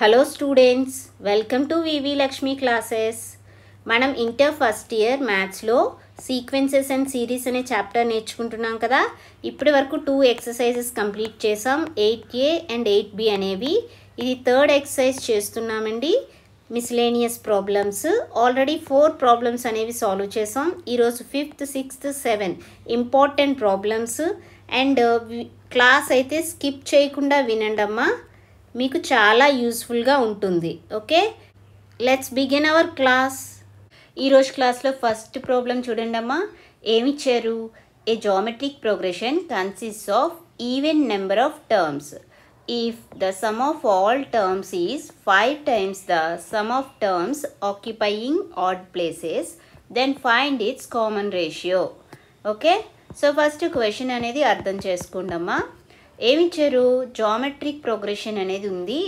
Hello students, welcome to VV Lakshmi classes. మనం inter first year మ్యాథ్స్లో sequences and series అనే chapter నేర్చుకుంటున్నాం కదా. ఇప్పటి వరకు 2 ఎక్సర్సైజెస్ కంప్లీట్ చేసాం, 8A అండ్ 8B అనేవి. ఇది థర్డ్ ఎక్సర్సైజ్ చేస్తున్నామండి, మిస్లేనియస్ ప్రాబ్లమ్స్. ఆల్రెడీ 4 ప్రాబ్లమ్స్ అనేవి సాల్వ్ చేసాం. ఈరోజు 5th, 6th, 7 important problems. And class అయితే స్కిప్ చేయకుండా వినండి అమ్మా, మీకు చాలా యూస్ఫుల్గా ఉంటుంది. Okay, let's begin our class. ఈరోజు క్లాస్లో ఫస్ట్ ప్రాబ్లం చూడండి అమ్మా. ఏమిచ్చారు? A geometric progression consists of even number of terms. If the sum of all terms is 5 times the sum of terms occupying odd places, then find its common ratio. Okay, so first question అనేది అర్థం చేసుకోండి అమ్మా. ఏమిచ్చారు? Geometric progression అనేది ఉంది.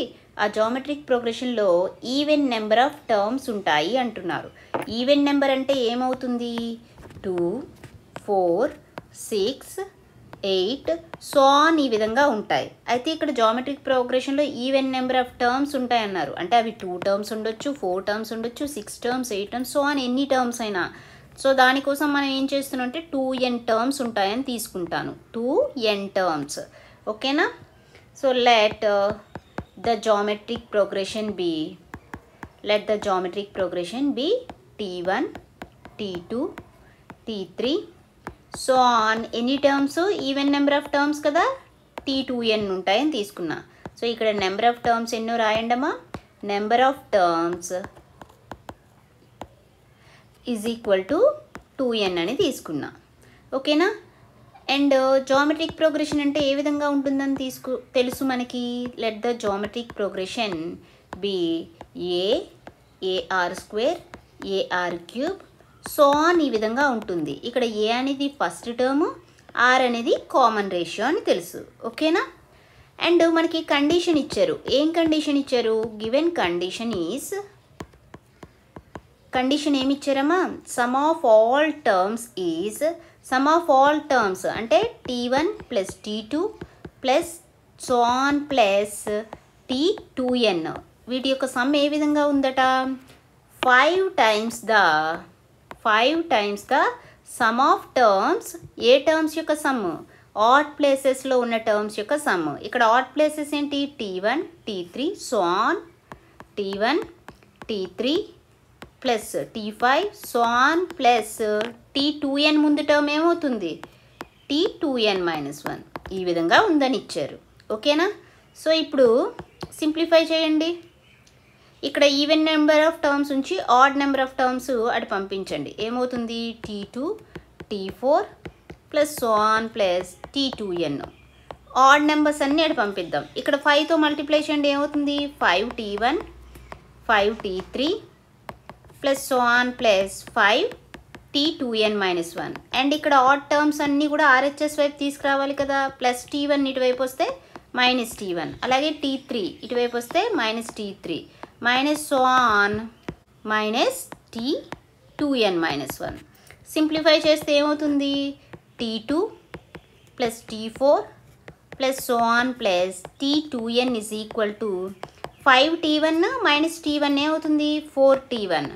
ఆ geometric ప్రోగ్రెషన్లో even number of terms ఉంటాయి అంటున్నారు. ఈవెన్ నెంబర్ అంటే ఏమవుతుంది? 2, 4, 6, 8 సో ఆన్ ఈ విధంగా ఉంటాయి. అయితే ఇక్కడ జామెట్రిక్ ప్రోగ్రెషన్లో ఈవెన్ నెంబర్ ఆఫ్ టర్మ్స్ ఉంటాయి అన్నారు. అంటే అవి 2 terms ఉండొచ్చు, 4 terms ఉండొచ్చు, 6 terms, 8 terms సో ఆన్ ఎన్ని టర్మ్స్ అయినా. సో దానికోసం మనం ఏం చేస్తున్నాం అంటే 2n టర్మ్స్ ఉంటాయని తీసుకుంటాను. 2n terms. ఓకేనా? So let the geometric progression be t1, t2, t3 so on ఎన్ని terms? Even number of terms కదా, t2n ఉంటాయని తీసుకున్నా. సో ఇక్కడ నెంబర్ ఆఫ్ టర్మ్స్ ఎన్నో రాయండమ్మా. Number of terms is equal to 2n అని తీసుకున్నా. ఓకేనా? అండ్ జామెట్రిక్ ప్రోగ్రెషన్ అంటే ఏ విధంగా ఉంటుందని తెలుసు మనకి. Let the geometric progression be ar² ar³ so on ఈ విధంగా ఉంటుంది. ఇక్కడ ఏ అనేది ఫస్ట్ టర్మ్, ఆర్ అనేది కామన్ రేషియో అని తెలుసు. ఓకేనా? అండ్ మనకి కండిషన్ ఇచ్చారు. ఏం కండిషన్ ఇచ్చారు? గివెన్ కండిషన్ ఈజ్, కండిషన్ ఏమి ఇచ్చారమ్మా? Sum of all terms is, sum of all terms అంటే t1 plus t2 plus so on plus t2n వీటి యొక్క సమ్ ఏ విధంగా ఉందట? 5 times the some of terms. A terms యొక్క సమ్? ఆడ్ ప్లేసెస్లో ఉన్న టర్మ్స్ యొక్క సమ్. ఇక్కడ ఆడ్ ప్లేసెస్ ఏంటి? t1, t3 so on t1, t3 plus t5 so on plus t2n ముందు టర్మ్ ఏమవుతుంది? t2n-1 ఈ విధంగా ఉందని ఇచ్చారు. ఓకేనా? సో ఇప్పుడు సింప్లిఫై చేయండి. ఇక్కడ ఈవెన్ నెంబర్ ఆఫ్ టర్మ్స్ ఉంచి ఆడ్ నెంబర్ ఆఫ్ టర్మ్స్ అటు పంపించండి. ఏమవుతుంది? t2, t4 plus so on plus t2n. Odd numbers అన్నీ అటు పంపిద్దాం. ఇక్కడ 5తో మల్టిప్లై చేయండి. ఏమవుతుంది? 5t1, 5t3 plus so on plus 5t2n-1. And ఇక్కడ ఆడ్ టర్మ్స్ అన్నీ కూడా ఆర్హెచ్ఎస్ వైపు తీసుకురావాలి కదా. ప్లస్ t1 ఇటువైపు వస్తే మైనస్ t1, అలాగే t3 ఇటువైపు వస్తే minus t3, minus so on minus t2n-1. Simplify చేస్తే ఏమవుతుంది? t2 plus t4 plus so on plus t2n is equal to 5t1 minus t1 ఏమవుతుంది? 4t1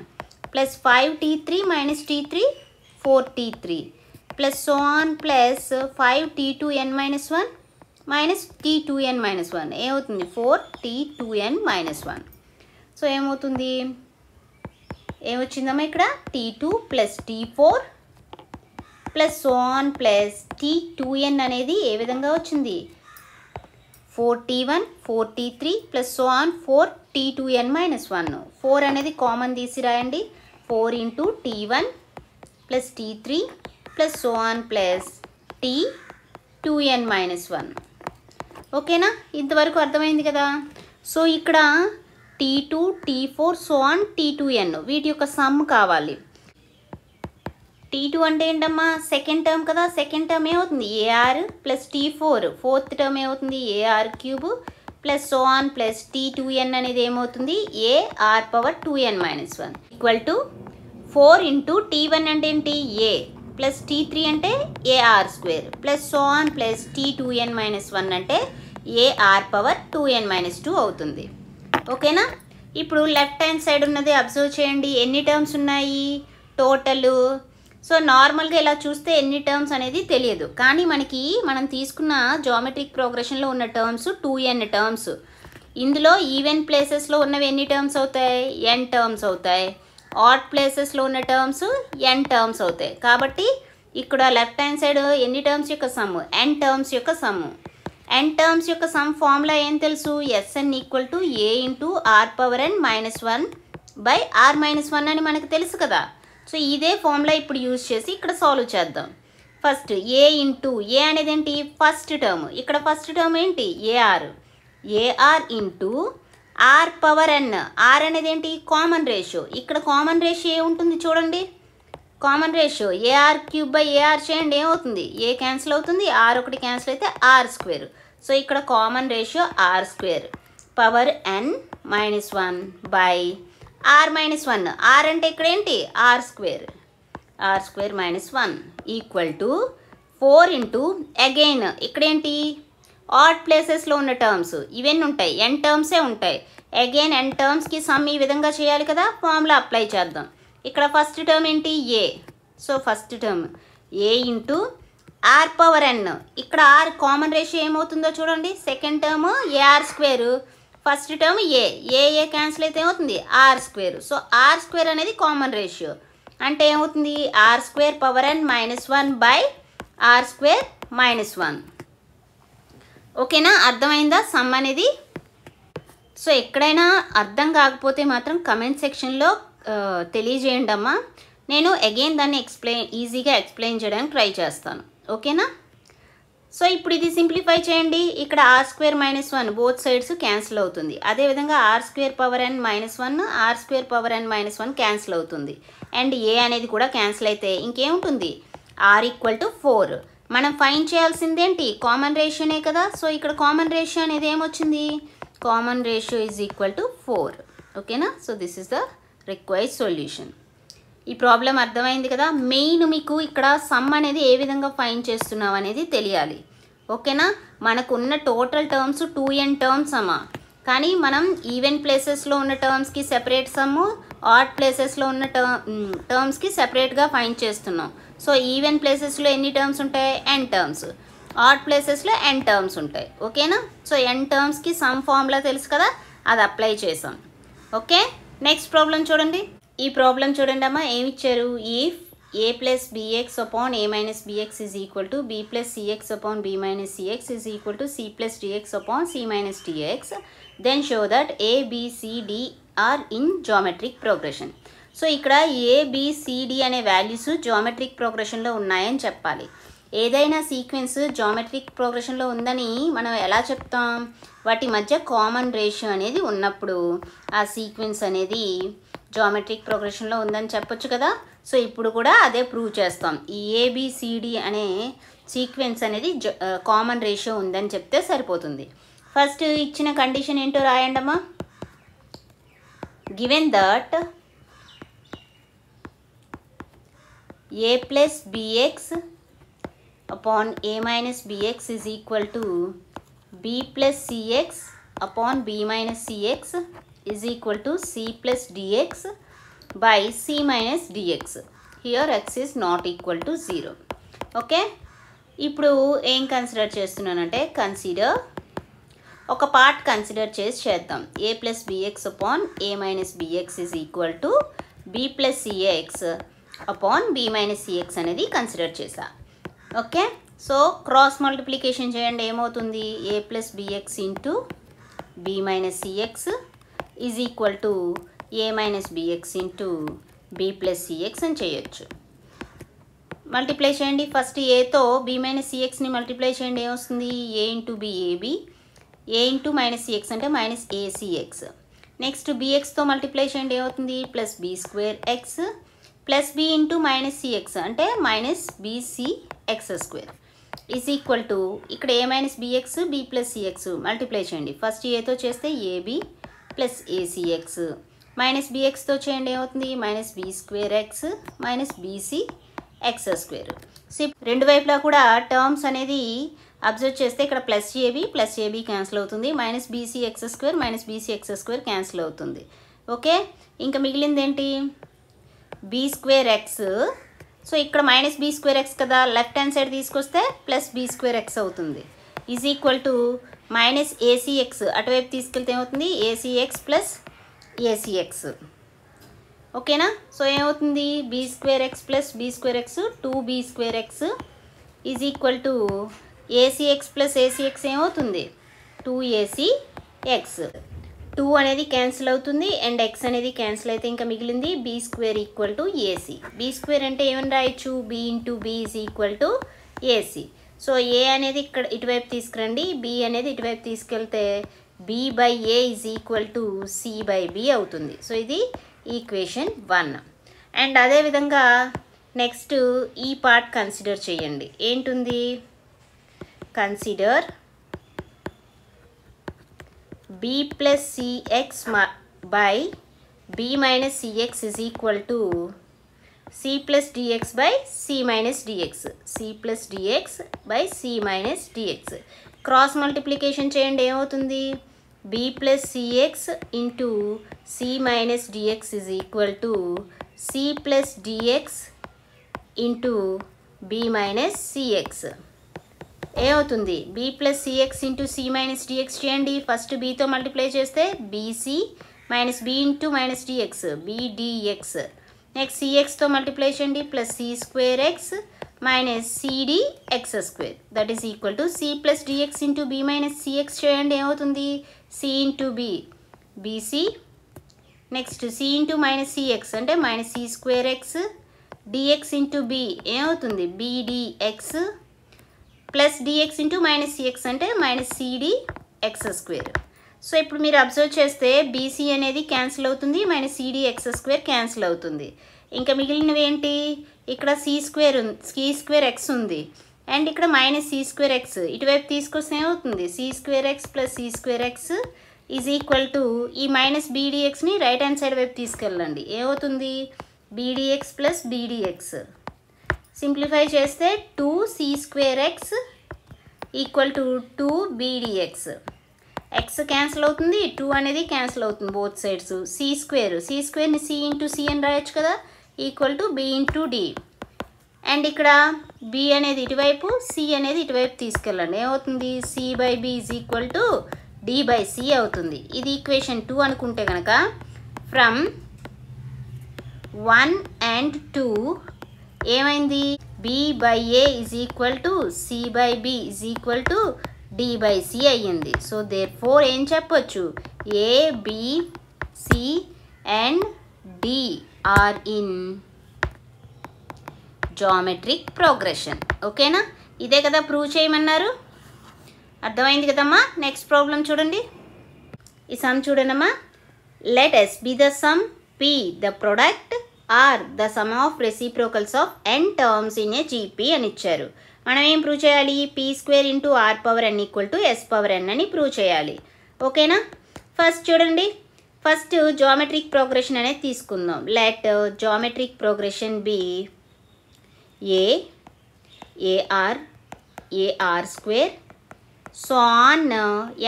plus 5t3 minus t3 4t3 plus so on plus 5t2n-1 minus t2n-1 ఏమవుతుంది? 4t2n-1. So ఏమవుతుంది? ఏమొచ్చిందమ్మా ఇక్కడ? t2 plus t4 plus so on plus t2n అనేది ఏ విధంగా వచ్చింది? 4t1, 4t3 plus so on 4t2n-1. 4 అనేది common తీసి రాయండి. 4 into t1 plus t3 plus so on plus t2n-1. ఓకేనా? ఇంతవరకు అర్థమైంది కదా. సో ఇక్కడ t2, t4 so on t2n వీటి యొక్క సమ్ కావాలి. t2 అంటే ఏంటమ్మా? సెకండ్ టర్మ్ కదా. సెకండ్ టర్మ్ ఏమవుతుంది? ar plus t4. Fourth term ఏమవుతుంది? ar³ plus so on plus t2n అనేది ఏమవుతుంది? ar⁻2n-1 equal to 4 into t1 అంటే ఏంటి? a ప్లస్ t3 అంటే ar² plus so on plus t2n-1 అంటే ar⁻2n-2 అవుతుంది. ఓకేనా. ఇప్పుడు లెఫ్ట్ హ్యాండ్ సైడ్ ఉన్నది అబ్జర్వ్ చేయండి. ఎన్ని టర్మ్స్ ఉన్నాయి టోటల్. సో నార్మల్గా ఇలా చూస్తే ఎన్ని టర్మ్స్ అనేది తెలియదు, కానీ మనం తీసుకున్న జామెట్రిక్ ప్రోగ్రెషన్లో ఉన్న టర్మ్స్ 2n టర్మ్స్. ఇందులో ఈవెన్ ప్లేసెస్లో ఉన్నవి ఎన్ని టర్మ్స్ అవుతాయి, n టర్మ్స్ అవుతాయి. ఆడ్ ప్లేసెస్లో ఉన్న టర్మ్స్ n టర్మ్స్ అవుతాయి. కాబట్టి ఇక్కడ లెఫ్ట్ హ్యాండ్ సైడ్ ఎన్ని టర్మ్స్ యొక్క సమ్, n టర్మ్స్ యొక్క సమ్. n టర్మ్స్ యొక్క సమ్ ఫార్ములా ఏం తెలుసు, Sn = a × r⁻n−1 / r−1 అని మనకు తెలుసు కదా. సో ఇదే ఫార్ములా ఇప్పుడు యూజ్ చేసి ఇక్కడ సాల్వ్ చేద్దాం. ఫస్ట్ a అనేది ఏంటి, ఫస్ట్ టర్మ్. ఇక్కడ ఫస్ట్ టర్మ్ ఏంటి, ar × r⁻n. r అనేది ఏంటి, కామన్ రేషియో. ఇక్కడ కామన్ రేషియో ఏముంటుంది చూడండి, కామన్ రేషియో ar³ చేయండి, ఏమవుతుంది, a క్యాన్సిల్ అవుతుంది, r ఒకటి క్యాన్సిల్ అయితే r². సో ఇక్కడ common ratio r² power n−1 by r−1. r అంటే ఇక్కడ ఏంటి, r² -1 ఈక్వల్ టు 4 × అగైన్ ఇక్కడ ఏంటి, ఆడ్ ప్లేసెస్లో ఉన్న టర్మ్స్ ఇవన్నీ ఉంటాయి, n టర్మ్సే ఉంటాయి. అగైన్ n టర్మ్స్కి సమ్ ఈ విధంగా చేయాలి కదా, ఫార్ములా అప్లై చేద్దాం. ఇక్కడ ఫస్ట్ టర్మ్ ఏంటి, a. So first term a × r⁻n. ఇక్కడ r కామన్ రేషియో ఏమవుతుందో చూడండి, second term ar², first term a cancel అయితే ఏమవుతుంది, r². సో r² అనేది కామన్ రేషియో, అంటే ఏమవుతుంది, r² power n−1 by r² -1. ఓకేనా, అర్థమైందా సమ్ అనేది. సో ఎక్కడైనా అర్థం కాకపోతే మాత్రం కమెంట్ సెక్షన్లో తెలియజేయండి అమ్మా. నేను అగైన్ దాన్ని ఈజీగా ఎక్స్ప్లెయిన్ చేయడానికి ట్రై చేస్తాను. ఓకేనా. సో ఇప్పుడు ఇది సింప్లిఫై చేయండి. ఇక్కడ r² -1 బోత్ సైడ్స్ క్యాన్సిల్ అవుతుంది. అదేవిధంగా r² power n−1 r² power n−1 cancel అవుతుంది. అండ్ a అనేది కూడా క్యాన్సిల్ అయితే ఇంకేముంటుంది, r = 4. మనం ఫైండ్ చేయాల్సింది ఏంటి, కామన్ రేషియోనే కదా. సో ఇక్కడ కామన్ రేషియో అనేది ఏమొచ్చింది, కామన్ రేషియో = 4. ఓకేనా. So this is the required solution. ఈ ప్రాబ్లం అర్థమైంది కదా. మెయిన్ మీకు ఇక్కడ సమ్ అనేది ఏ విధంగా ఫైండ్ చేస్తున్నాం అనేది తెలియాలి. ఓకేనా. మనకు ఉన్న టోటల్ టర్మ్స్ 2n టర్మ్స్ అమ్మా, కానీ మనం ఈవెన్ ప్లేసెస్లో ఉన్న టర్మ్స్కి సెపరేట్ సమ్ము, ఆడ్ ప్లేసెస్లో ఉన్న టర్మ్స్కి సెపరేట్గా ఫైండ్ చేస్తున్నాం. సో ఈవెన్ ప్లేసెస్లో ఎన్ని టర్మ్స్ ఉంటాయి, n టర్మ్స్. ఆడ్ ప్లేసెస్లో n టర్మ్స్ ఉంటాయి. ఓకేనా. సో n టర్మ్స్కి సమ్ ఫార్ములా తెలుసు కదా, అది అప్లై చేసాం. ఓకే. నెక్స్ట్ ప్రాబ్లం చూడండి. ఈ ప్రాబ్లం చూడండి అమ్మా, ఏమి ఇచ్చారు, if a + bx upon a - bx is equal to b + cx upon b - cx is equal to c + dx upon c - dx, then show that a, b, c, d are in geometric progression. So ఇక్కడ a, b, c, d అనే values geometric ప్రోగ్రెషన్లో ఉన్నాయని చెప్పాలి. ఏదైనా sequence geometric ప్రోగ్రెషన్లో ఉందని మనం ఎలా చెప్తాం, వాటి మధ్య కామన్ రేషియో అనేది ఉన్నప్పుడు ఆ సీక్వెన్స్ అనేది జామెట్రిక్ ప్రోగ్రెషన్లో ఉందని చెప్పొచ్చు కదా. సో ఇప్పుడు కూడా అదే ప్రూవ్ చేస్తాం. ఈ ABCD అనే సీక్వెన్స్ అనేది కామన్ రేషియో ఉందని చెప్తే సరిపోతుంది. ఫస్ట్ ఇచ్చిన కండిషన్ ఏంటో రాయండమ్మా. Given that a + bx upon a - bx is equal to b + cx upon b - cx is equal to c + dx by c - dx. Here x is not equal to 0. Okay. ఇప్పుడు ఏం consider చేస్తున్నానంటే, ఒక part consider చేద్దాం. a + bx upon a - bx is equal to b + cx upon b - cx అనేది consider చేసా. Okay. So cross multiplication చేయండి, ఏమవుతుంది, a + bx into b - cx is equal to a - bx into b + cx అని చేయొచ్చు. Multiply చేయండి. First ఏతో b - cxని multiply చేయండి, ఏమొస్తుంది, a × b ab, a × -cx అంటే -acx. నెక్స్ట్ bxతో మల్టిప్లై చేయండి, ఏమవుతుంది, +b² x plus b × -cx అంటే -bcx² ఈజ్ ఈక్వల్ టు ఇక్కడ a - bx b + cx multiply చేయండి. ఫస్ట్ ఏతో చేస్తే ab + acx, -bxతో చేయండి, ఏమవుతుంది, -b² x - bcx². సో రెండు వైపులా కూడా టర్మ్స్ అనేది అబ్జర్వ్ చేస్తే ఇక్కడ ప్లస్ ఏబీ క్యాన్సిల్ అవుతుంది, minus bc x square cancel అవుతుంది. ఓకే, ఇంకా మిగిలింది ఏంటి? B square x. సో ఇక్కడ మైనస్ బీ స్క్వేర్ ఎక్స్ కదా, లెఫ్ట్ హ్యాండ్ సైడ్ తీసుకొస్తే ప్లస్ బీ స్క్వేర్ ఎక్స్ అవుతుంది. Is equal to minus ac x, అటువైపు తీసుకెళ్తే ఏమవుతుంది? Ac x plus ac x. ఓకేనా? సో ఏమవుతుంది? B square x plus b square x 2b square x is equal to ac x plus ac X ఏమవుతుంది? 2ac X. 2 అనేది cancel అవుతుంది and X అనేది cancel అయితే ఇంకా మిగిలింది b square equal to a c. B square అంటే ఏమని రాయొచ్చు? B into b is equal to a c. So a అనేది ఇక్కడ ఇటువైపు తీసుకురండి, బీ అనేది ఇటువైపు తీసుకెళ్తే b by a is equal to c by b అవుతుంది. సో ఇది ఈక్వేషన్ 1. అండ్ అదేవిధంగా నెక్స్ట్ ఈ పార్ట్ కన్సిడర్ చేయండి. ఏంటుంది? Consider b plus c x by b minus c x is equal to c plus d x by c minus dx, c plus d x by c minus d x. Cross multiplication చేయండి, ఏమవుతుంది? b plus c x into c minus d x is equal to c plus d x into b minus c x. ఏమవుతుంది? b plus c x into c minus d x చేయండి. First bతో multiply చేస్తే bc minus b into minus d x bdx. Next cxతో multiply చేయండి plus c square x minus cd x square that is equal to c plus d x into b minus cx చేయండి, ఏమవుతుంది? c into b bc. Next c into minus cx అంటే minus c square X dx into b ఏమవుతుంది? bdx plus dx into minus cx అంటే minus cd x square. So ఇప్పుడు మీరు observe చేస్తే bc అనేది cancel అవుతుంది, minus cd x square cancel అవుతుంది. ఇంకా మిగిలినవి ఏంటి? ఇక్కడ c స్క్వేర్ ఎక్స్ ఉంది అండ్ ఇక్కడ మైనస్ c స్క్వేర్ ఎక్స్ ఇటువైపు తీసుకొస్తే ఏమవుతుంది? c square x plus c square x is equal to ఈ మైనస్ bdxని రైట్ హ్యాండ్ సైడ్ వైపు తీసుకెళ్ళండి, ఏమవుతుంది? bdx plus bdx. సింప్లిఫై చేస్తే 2c square X equal to 2bdx. X cancel అవుతుంది, 2 అనేది క్యాన్సిల్ అవుతుంది both sides. c స్క్వేర్ని c into c అని రాయొచ్చు కదా, equal to b into d. And ఇక్కడ b అనేది ఇటువైపు, c అనేది ఇటువైపు తీసుకెళ్ళండి, ఏమవుతుంది? c by b is equal to d by c అవుతుంది. ఇది ఈక్వేషన్ 2 అనుకుంటే కనుక ఫ్రమ్ 1 and 2 ఏమైంది? b by a is equal to c by b is equal to d by c అయ్యింది. సో దేర్ ఫోర్ ఏం చెప్పొచ్చు? a b c and d are in geometric progression. ఓకేనా? ఇదే కదా ప్రూవ్ చేయమన్నారు, అర్థమైంది కదమ్మా. నెక్స్ట్ ప్రాబ్లం చూడండి. ఈ సమ్ చూడండమ్మా. Let s be the sum p the product r the sum of reciprocals of n terms in a gp అని ఇచ్చారు. మనం ఏం ప్రూవ్ చేయాలి? p square into r power n equal to s power n అని prove చేయాలి. ఓకేనా? First చూడండి, first geometric progression అనేది తీసుకుందాం. Let geometric progression be ar square so on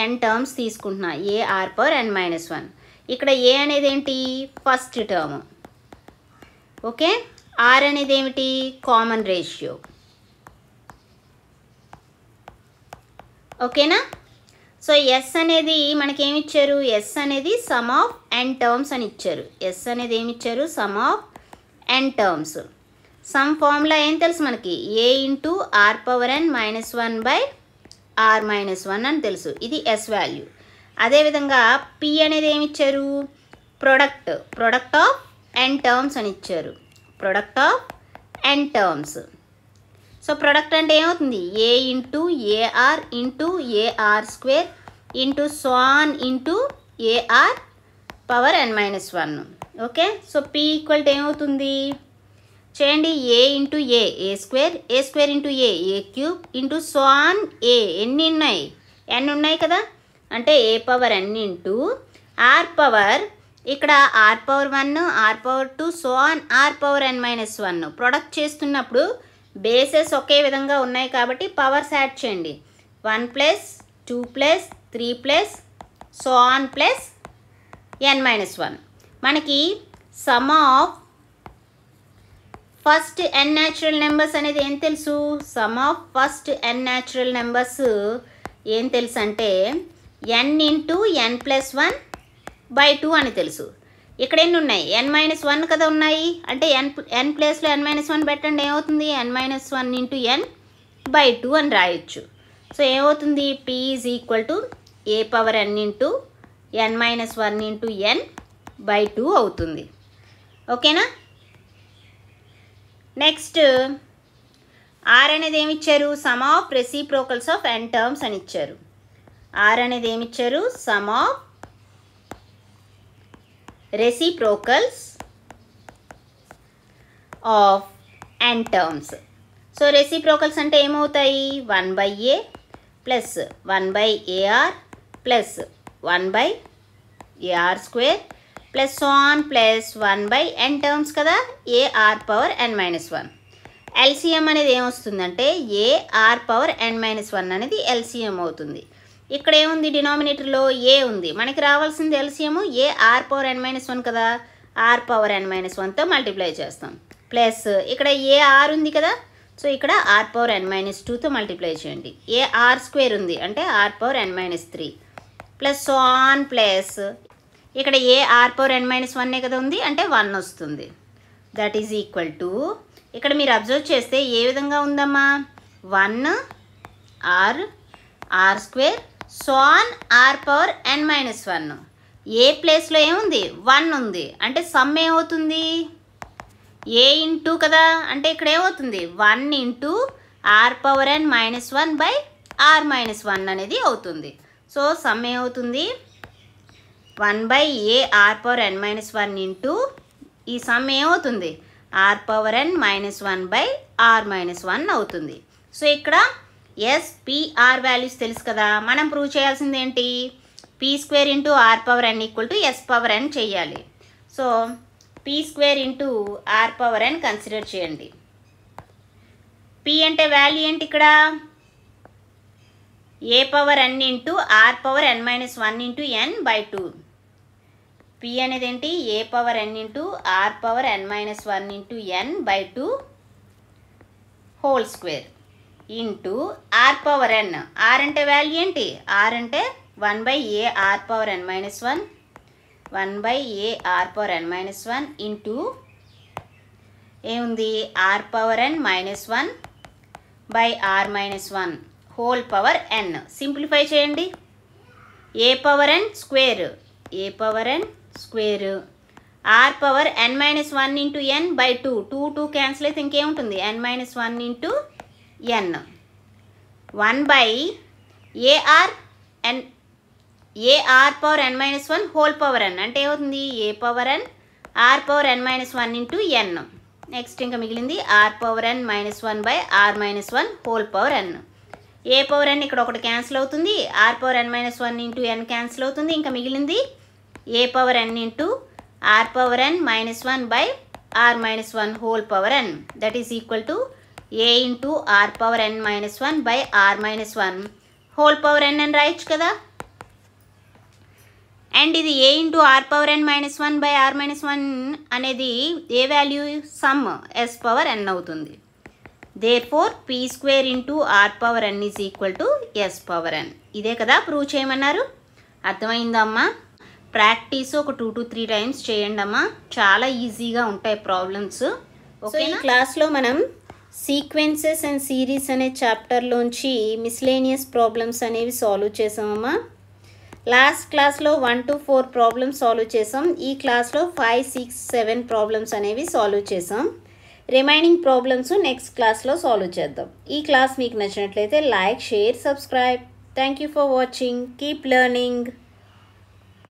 n terms తీసుకుంటున్నా, ar పవర్ n మైనస్ 1. ఇక్కడ a అనేది ఏంటి? First term. ఓకే, r అనేది ఏమిటి? Common ratio. ఓకేనా? సో s అనేది మనకేమి ఇచ్చారు? s అనేది సమ్ ఆఫ్ n టర్మ్స్ అని ఇచ్చారు. s అనేది ఏమి ఇచ్చారు? Some of n terms. Some formula ఏం తెలుసు మనకి? a into r power n minus 1 by r minus 1 అని తెలుసు. ఇది s వాల్యూ. అదేవిధంగా p అనేది ఏమి ఇచ్చారు? ప్రొడక్ట్ ఆఫ్ n టర్మ్స్ అని ఇచ్చారు. Product of n terms. So product అంటే ఏమవుతుంది? a into ar into ar square into so on into ar power n minus 1. Okay, so p equal to ఏమవుతుంది? చేయండి, a into a square into a cube into so on a. ఎన్ని ఉన్నాయి? n ఉన్నాయి కదా, అంటే a power n into r power, ఇక్కడ r power 1 r power 2 so on r power n minus 1. Product చేస్తున్నప్పుడు bases ఒకే విధంగా ఉన్నాయి కాబట్టి పవర్స్ యాడ్ చేయండి. 1 plus 2 plus 3 plus so on plus n-1. మనకి some of first n natural numbers అనేది ఏం తెలుసు? Some of first n natural numbers ఏం తెలుసు అంటే n ఇంటూ n+1/2 అని తెలుసు. ఇక్కడ ఎన్ని ఉన్నాయి? n-1 కదా ఉన్నాయి. అంటే n ప్లేస్లో n-1 పెట్టండి, ఏమవుతుంది? n-1 ఇంటూ n/2 అని రాయొచ్చు. సో ఏమవుతుంది? p is equal to a⁴n into n-1 into n/2 అవుతుంది. ఓకేనా? నెక్స్ట్ r అనేది ఏమి ఇచ్చారు? Some of reciprocals of n terms అని ఇచ్చారు. r అనేది ఏమి ఇచ్చారు? Some of reciprocals of n terms. So reciprocals అంటే ఏమవుతాయి? 1/a plus 1/ar plus 1/ar² plus so on plus 1/n terms కదా, ar⁻n-1. ఎల్సిఎం అనేది ఏమొస్తుందంటే ar⁻n-1 అనేది ఎల్సిఎం అవుతుంది. ఇక్కడ ఏముంది? డినామినేటర్లో ఏ ఉంది. మనకి రావాల్సింది ఎల్సిఎం ar⁻n-1 కదా, r⁻n-1తో మల్టిప్లై చేస్తాం. ప్లస్ ఇక్కడ ar ఉంది కదా, సో ఇక్కడ r⁻n-2తో మల్టిప్లై చేయండి. ar² ఉంది అంటే r⁻n-3 plus so on plus ఇక్కడ ar⁻n-1 కదా ఉంది అంటే 1 వస్తుంది. దట్ ఈజ్ ఈక్వల్ టు ఇక్కడ మీరు అబ్జర్వ్ చేస్తే ఏ విధంగా ఉందమ్మా? 1 r² సో ఆన్ r⁻n-1. ఏ ప్లేస్లో ఏముంది? 1 ఉంది అంటే సమ్ ఏమవుతుంది? a ఇంటూ కదా, అంటే ఇక్కడ ఏమవుతుంది? 1 ఇంటూ r⁻n-1/r-1 అనేది అవుతుంది. సో సమ్ ఏమవుతుంది? 1/ar⁻n-1 ఇంటూ ఈ సమ్ ఏమవుతుంది? r⁻n-1/r-1 అవుతుంది. సో ఇక్కడ s/p/r వాల్యూస్ తెలుసు కదా, మనం ప్రూవ్ చేయాల్సింది ఏంటి? p² into r⁻n equal to s⁻n చేయాలి. So p² into r⁻n consider చేయండి. p అంటే వాల్యూ ఏంటి ఇక్కడ? a⁻n into r⁻n-1 into n/2. p అనేది ఏంటి? a⁻n into r⁻n-1 into n/2 whole square into r⁻n. r అంటే వాల్యూ ఏంటి? r అంటే 1/ar⁻n-1 1/ar⁻n-1 ఇంటూ ఏముంది? r⁻n-1/r-1 whole power n. Simplify చేయండి. a⁻n square r⁻n-1 into n/2 2 cancel అయితే ఇంకేముంటుంది? n-1 into n 1/ar⁻n-1 whole power n అంటే ఏమవుతుంది? a⁻n r⁻n-1 into n. Next ఇంకా మిగిలింది r⁻n-1/r-1 whole power n. a⁻n ఇక్కడ ఒకటి క్యాన్సిల్ అవుతుంది, r⁻n-1 ఇంటూ n క్యాన్సిల్ అవుతుంది, ఇంకా మిగిలింది a⁻n into r⁻n-1/r-1 whole power n. That is equal to a into r⁻n-1/r-1 whole power n అని రాయొచ్చు కదా. అండ్ ఇది a ఇంటూ r⁻n-1/r-1 అనేది ఏ వాల్యూ? సమ్ s⁻n అవుతుంది. Therefore p² into r⁻n is equal to s⁻n. ఇదే కదా prove చేయమన్నారు. అర్థమైందమ్మా? ప్రాక్టీస్ ఒక 2 to 3 టైమ్స్ చేయండి అమ్మా, చాలా ఈజీగా ఉంటాయి ప్రాబ్లమ్స్. ఓకే, ఈ క్లాస్లో మనం సీక్వెన్సెస్ అండ్ సిరీస్ అనే చాప్టర్లోంచి మిస్లేనియస్ ప్రాబ్లమ్స్ అనేవి సాల్వ్ చేసామమ్మా. లాస్ట్ క్లాస్లో 1 to 4 ప్రాబ్లమ్స్ సాల్వ్ చేసాం. ఈ క్లాస్లో 5, 6, 7 ప్రాబ్లమ్స్ అనేవి సాల్వ్ చేసాం. రిమైనింగ్ ప్రాబ్లమ్స్ నెక్స్ట్ క్లాస్లో సాల్వ్ చేద్దాం. ఈ క్లాస్ మీకు నచ్చినట్లయితే like, share, subscribe. Thank you for watching. Keep learning.